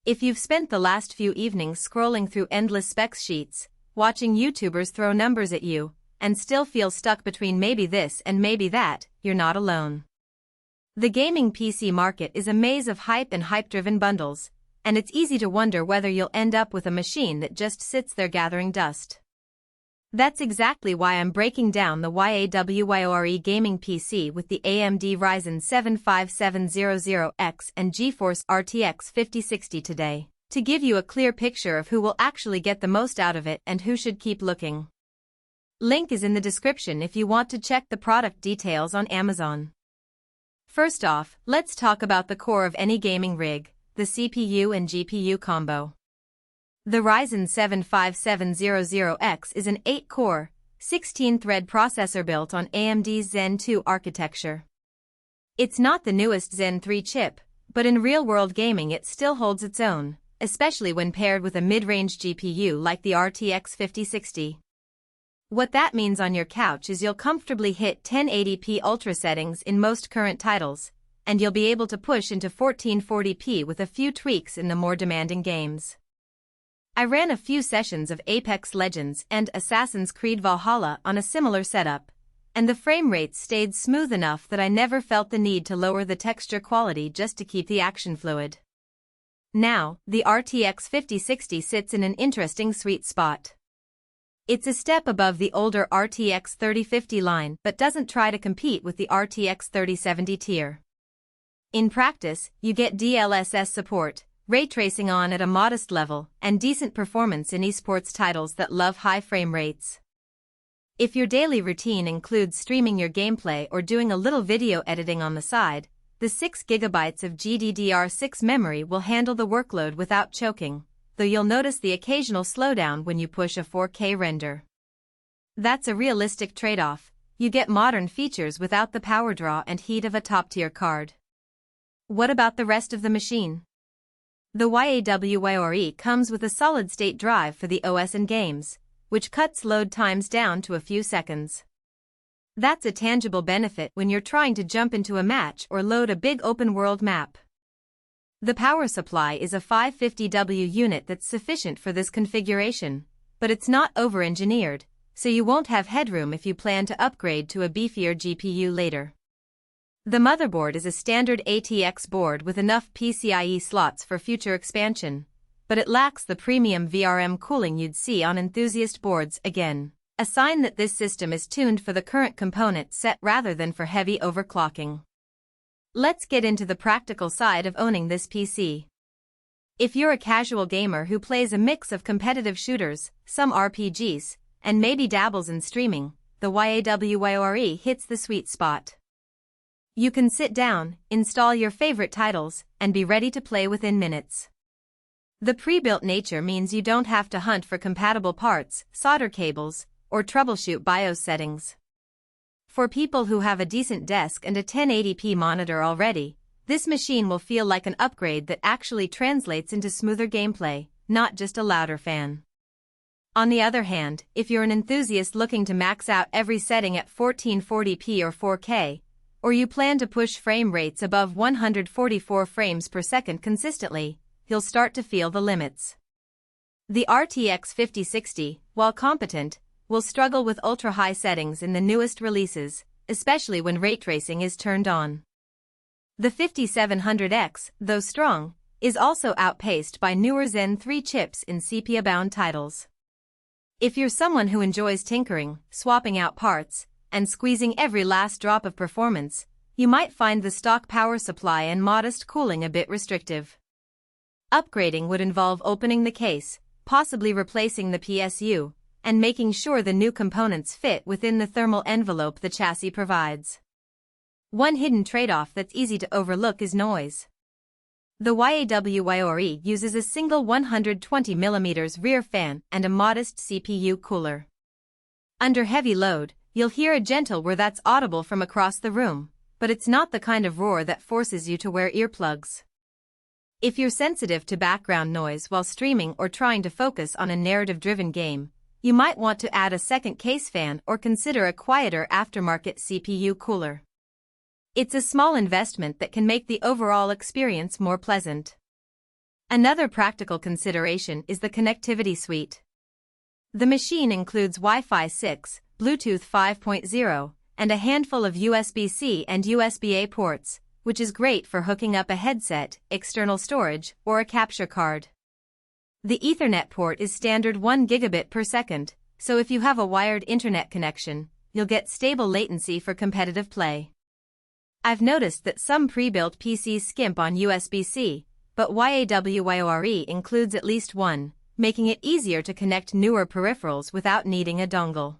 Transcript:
If you've spent the last few evenings scrolling through endless specs sheets, watching YouTubers throw numbers at you, and still feel stuck between maybe this and maybe that, you're not alone. The gaming PC market is a maze of hype and hype-driven bundles, and it's easy to wonder whether you'll end up with a machine that just sits there gathering dust. That's exactly why I'm breaking down the YAWYORE gaming PC with the AMD Ryzen 5700X and GeForce RTX 5060 today, to give you a clear picture of who will actually get the most out of it and who should keep looking. Link is in the description if you want to check the product details on Amazon. First off, let's talk about the core of any gaming rig, the CPU and GPU combo. The Ryzen 5700X is an 8-core, 16-thread processor built on AMD's Zen 2 architecture. It's not the newest Zen 3 chip, but in real-world gaming it still holds its own, especially when paired with a mid-range GPU like the RTX 5060. What that means on your couch is you'll comfortably hit 1080p ultra settings in most current titles, and you'll be able to push into 1440p with a few tweaks in the more demanding games. I ran a few sessions of Apex Legends and Assassin's Creed Valhalla on a similar setup, and the frame rates stayed smooth enough that I never felt the need to lower the texture quality just to keep the action fluid. Now, the RTX 5060 sits in an interesting sweet spot. It's a step above the older RTX 3050 line but doesn't try to compete with the RTX 3070 tier. In practice, you get DLSS support, ray tracing on at a modest level, and decent performance in esports titles that love high frame rates. If your daily routine includes streaming your gameplay or doing a little video editing on the side, the 6GB of GDDR6 memory will handle the workload without choking, though you'll notice the occasional slowdown when you push a 4K render. That's a realistic trade-off. You get modern features without the power draw and heat of a top-tier card. What about the rest of the machine? The YAWYORE comes with a solid-state drive for the OS and games, which cuts load times down to a few seconds. That's a tangible benefit when you're trying to jump into a match or load a big open-world map. The power supply is a 550W unit that's sufficient for this configuration, but it's not over-engineered, so you won't have headroom if you plan to upgrade to a beefier GPU later. The motherboard is a standard ATX board with enough PCIe slots for future expansion, but it lacks the premium VRM cooling you'd see on enthusiast boards again, a sign that this system is tuned for the current component set rather than for heavy overclocking. Let's get into the practical side of owning this PC. If you're a casual gamer who plays a mix of competitive shooters, some RPGs, and maybe dabbles in streaming, the YAWYORE hits the sweet spot. You can sit down, install your favorite titles, and be ready to play within minutes. The pre-built nature means you don't have to hunt for compatible parts, solder cables, or troubleshoot BIOS settings. For people who have a decent desk and a 1080p monitor already, this machine will feel like an upgrade that actually translates into smoother gameplay, not just a louder fan. On the other hand, if you're an enthusiast looking to max out every setting at 1440p or 4K, or you plan to push frame rates above 144 frames per second consistently, you'll start to feel the limits. The RTX 5060, while competent, will struggle with ultra-high settings in the newest releases, especially when ray tracing is turned on. The 5700X, though strong, is also outpaced by newer Zen 3 chips in sepia-bound titles. If you're someone who enjoys tinkering, swapping out parts, and squeezing every last drop of performance, you might find the stock power supply and modest cooling a bit restrictive. Upgrading would involve opening the case, possibly replacing the PSU, and making sure the new components fit within the thermal envelope the chassis provides. One hidden trade-off that's easy to overlook is noise. The YAWYORE uses a single 120mm rear fan and a modest CPU cooler. Under heavy load, you'll hear a gentle whir that's audible from across the room, but it's not the kind of roar that forces you to wear earplugs. If you're sensitive to background noise while streaming or trying to focus on a narrative-driven game, you might want to add a second case fan or consider a quieter aftermarket CPU cooler. It's a small investment that can make the overall experience more pleasant. Another practical consideration is the connectivity suite. The machine includes Wi-Fi 6, Bluetooth 5.0, and a handful of USB-C and USB-A ports, which is great for hooking up a headset, external storage, or a capture card. The Ethernet port is standard 1 gigabit per second, so if you have a wired internet connection, you'll get stable latency for competitive play. I've noticed that some pre-built PCs skimp on USB-C, but YAWYORE includes at least one, making it easier to connect newer peripherals without needing a dongle.